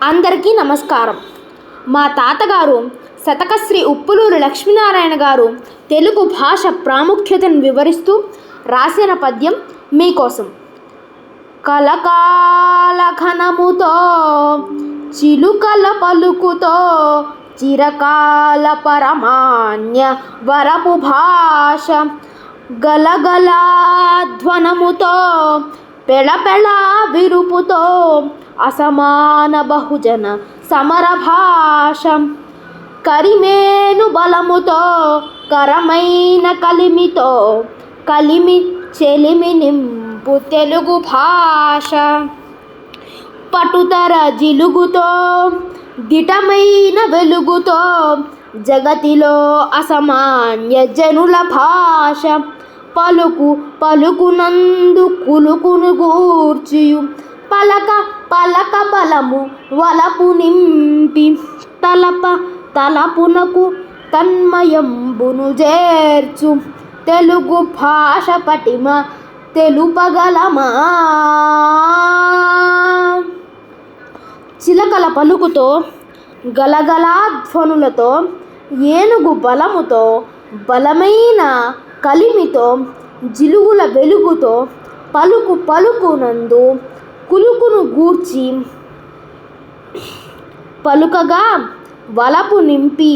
అందరికీ నమస్కారం. మా తాతగారు శతకశ్రీ ఉప్పులూరి లక్ష్మీనారాయణ గారు తెలుగు భాష ప్రాముఖ్యతను వివరిస్తూ రాసిన పద్యం మీకోసం. కలకాల ఘనముతో చిలుకల పలుకుతో చిరకాల పరమాన్య వరపు భాష గలగలాధ్వనముతో పెళపెళ విరుపుతో అసమాన బహుజన సమర భాష కరిమేను బలముతో కరమైన కలిమితో కలిమి చెలిమి నింపు తెలుగు భాష పటుతర జిలుగుతో దిటమైన వెలుగుతో జగతిలో అసమాన్య జనుల భాష పలుకు పలుకునందు కులుకును గూర్చియు పలక పలక బలము వలపు నింపి తలప తలపునకు తన్మయంబును చేర్చు తెలుగు భాష పటిమ తెలుపగలమా. చిలకల పలుకుతో గలగలాధ్వనులతో ఏనుగు బలముతో బలమైన కలిమితో జిలుగుల వెలుగుతో పలుకు పలుకునందు కులుకును గూర్చి పలుకగా వలపు నింపి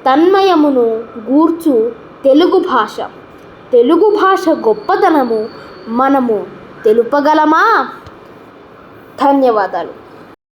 తన్మయమును గూర్చు తెలుగు భాష. తెలుగు భాష గొప్పతనము మనము తెలుపగలమా? ధన్యవాదాలు.